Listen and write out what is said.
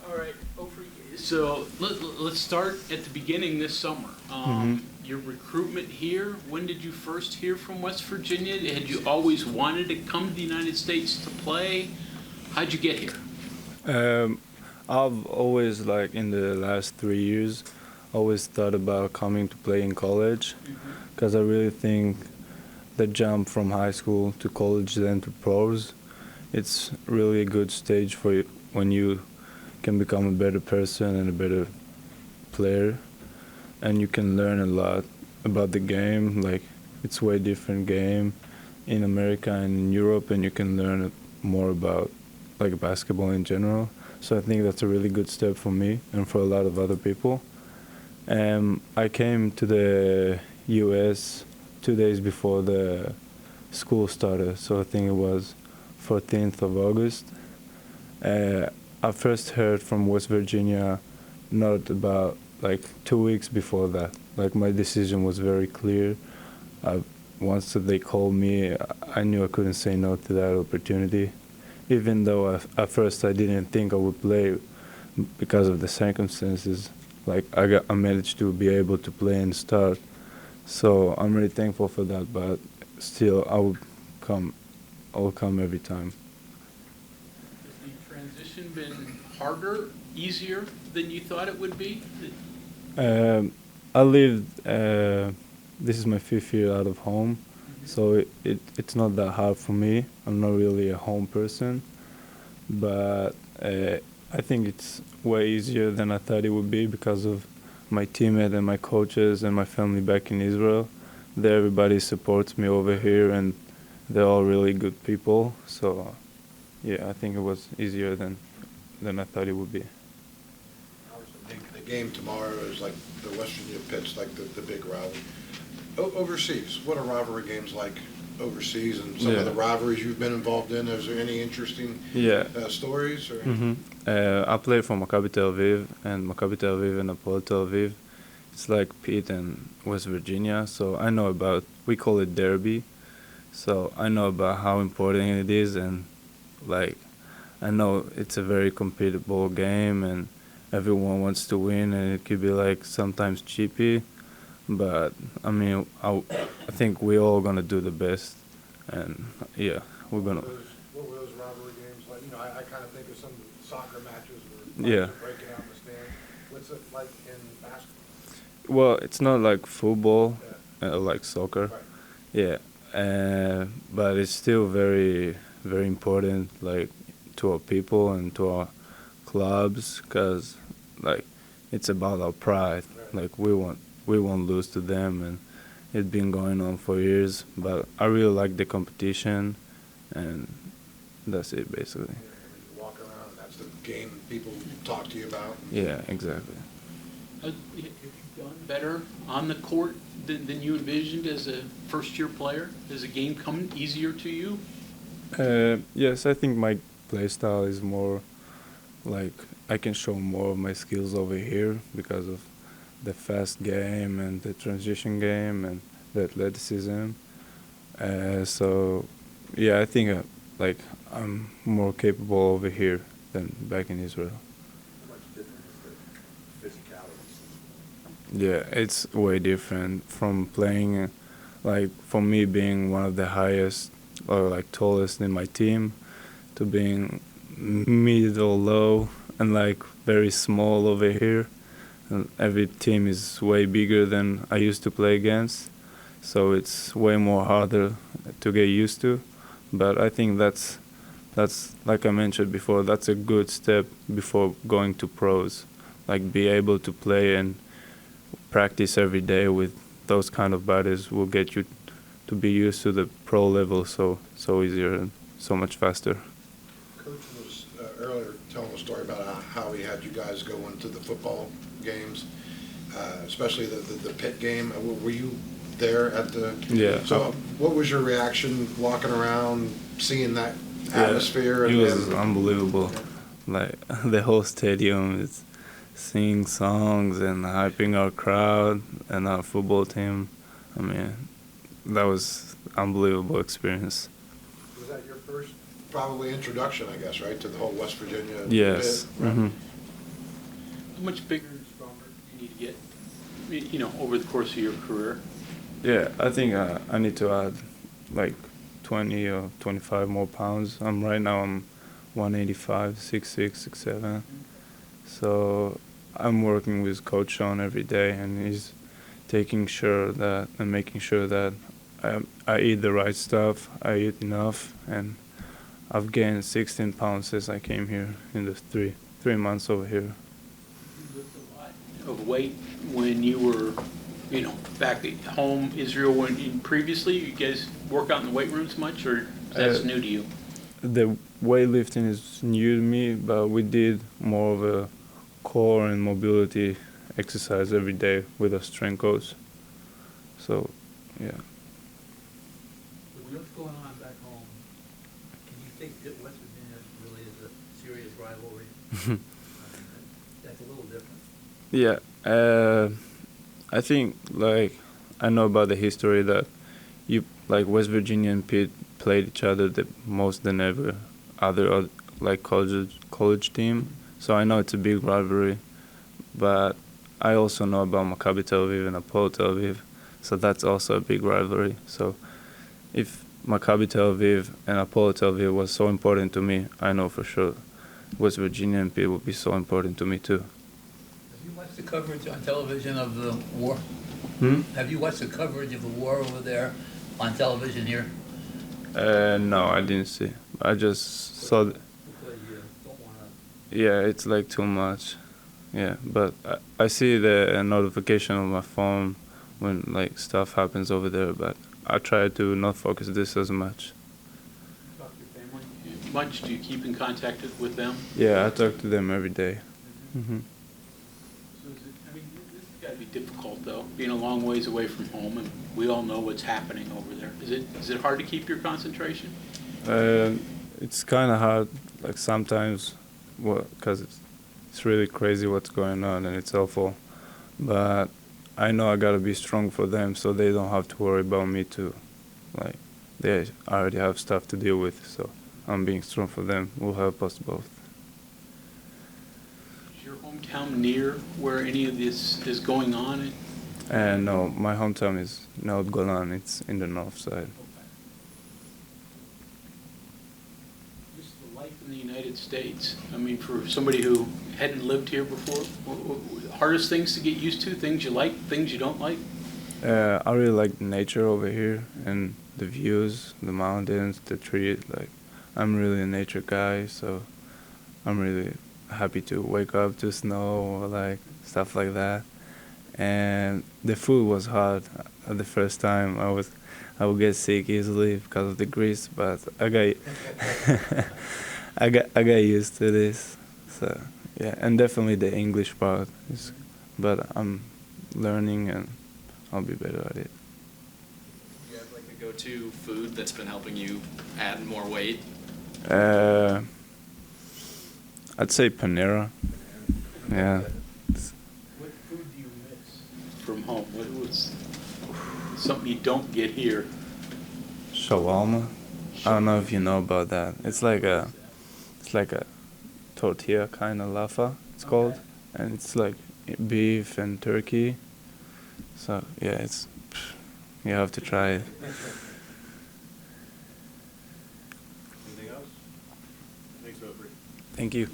All right, Ofri, so let's start at the beginning this summer. Your recruitment here, when did you first hear from West Virginia? Had you always wanted to come to the United States to play? How'd you get here? Um, I've always, like, in the last 3 years, always thought about coming to play in college because I really think the jump from high school to college then to pros, it's really a good stage for you when you can become a better person and a better player, and you can learn a lot about the game. Like, it's way different game in America and in Europe, and you can learn more about, like, basketball in general. So I think that's a really good step for me and for a lot of other people. I came to the U.S. 2 days before the school started, so I think it was 14th of August. I first heard from West Virginia not about, like, 2 weeks before that. Like, my decision was very clear. Once they called me, I knew I couldn't say no to that opportunity, even though at first I didn't think I would play because of the circumstances. Like, I managed to be able to play and start, so I'm really thankful for that. But still, come. I will come every time. Has the transition been harder, easier than you thought it would be? I lived. This is my 5th year out of home, so it's not that hard for me. I'm not really a home person, but I think it's way easier than I thought it would be because of my teammate and my coaches and my family back in Israel. There, everybody supports me over here, and they're all really good people. So, yeah, I think it was easier than I thought it would be. The game tomorrow is like the West Virginia Pitt's like the big rivalry. Overseas, what are rivalry games like overseas, and some of the rivalries you've been involved in? Is there any interesting stories? Or? I play for Maccabi Tel Aviv, and Maccabi Tel Aviv and Hapoel Tel Aviv. It's like Pitt and West Virginia, so I know about. We call it derby, so I know about how important it is, and, like, I know it's a very competitive game, and everyone wants to win, and it could be, like, sometimes cheapy. But I mean, I think we're all gonna do the best, and yeah, we're gonna. What were those rivalry games like? You know, I kind of think of some soccer matches where Yeah. breaking out in the stand. What's it like in basketball? Well, it's not like football, like soccer. Right. Yeah, but it's still very, very important, like, to our people and to our clubs, cause, like, it's about our pride. Right. Like, we won't lose to them, and it's been going on for years. But I really like the competition, and that's it basically. You walk around, and that's the game people talk to you about. Yeah, exactly. Have you done better on the court than you envisioned as a first-year player? Has the game come easier to you? Yes, I think my play style is more like I can show more of my skills over here because of the fast game and the transition game and the athleticism. So, yeah, I think like I'm more capable over here than back in Israel. How much different is the physicality? Yeah, it's way different from playing, like, for me being one of the highest or, like, tallest in my team to being mid or low and, like, very small over here. And every team is way bigger than I used to play against, so it's way more harder to get used to. But I think that's like I mentioned before, that's a good step before going to pros. Like, be able to play and practice every day with those kind of bodies will get you to be used to the pro level so easier and so much faster. Coach was earlier telling a story about how he had you guys go into the football games, especially the pit game. Were you there at the? Yeah. So, what was your reaction walking around, seeing that atmosphere? It was unbelievable. Like, the whole stadium is singing songs and hyping our crowd and our football team. I mean, that was unbelievable experience. Was that your first, probably, introduction, I guess, right, to the whole West Virginia Yes. pit? Right? much bigger and stronger do you need to get, over the course of your career? Yeah, I think I need to add like 20 or 25 more pounds. Right now I'm 185, 6'6", 6'7". So I'm working with Coach Sean every day, and he's making sure that I eat the right stuff, I eat enough, and I've gained 16 pounds since I came here in the three months over here. You lift a lot of weight when you were, back at home, Israel, when previously you guys work out in the weight rooms much, or that's new to you? The weightlifting is new to me, but we did more of a core and mobility exercise every day with a strength coach. So, yeah. With what's going on back home, can you think that West Virginia really is a serious rivalry? That's a little different. Yeah, I think I know about the history that West Virginia and Pitt played each other the most than ever other college team. So I know it's a big rivalry, but I also know about Maccabi Tel Aviv and Apollo Tel Aviv, so that's also a big rivalry. So if Maccabi Tel Aviv and Apollo Tel Aviv was so important to me, I know for sure West Virginia and Pitt will be so important to me too. Have you watched the coverage on television of the war? Have you watched the coverage of the war over there on television here? No, I didn't see. I just saw. Because you don't want to. Yeah, it's like too much. Yeah, but I see the notification on my phone when stuff happens over there, but I try to not focus this as much. Talk to your family much? Do you keep in contact with them? Yeah, I talk to them every day. Mm-hmm. So this has got to be difficult though, being a long ways away from home, and we all know what's happening over there. Is it hard to keep your concentration? It's kind of hard, sometimes, because it's really crazy what's going on, and it's awful. But I know I gotta be strong for them, so they don't have to worry about me too. They already have stuff to deal with, so I'm being strong for them will help us both. Is your hometown near where any of this is going on? No, my hometown is North Golan. It's in the north side. Just the life in the United States. For somebody who hadn't lived here before, hardest things to get used to, things you like, things you don't like? I really like the nature over here and the views, the mountains, the trees. I'm really a nature guy, so I'm really happy to wake up to snow or stuff like that. And the food was hard the first time. I would get sick easily because of the grease, but I got used to this. So yeah, and definitely the English part but I'm learning and I'll be better at it. Do you have a go-to food that's been helping you add more weight? I'd say Panera. Yeah. What food do you miss from home? What's something you don't get here? Shawarma. I don't know if you know about that. It's like a tortilla kind of laffa. It's called, and it's beef and turkey. So yeah, you have to try it. Anything else? Thanks, Ofri. Thank you.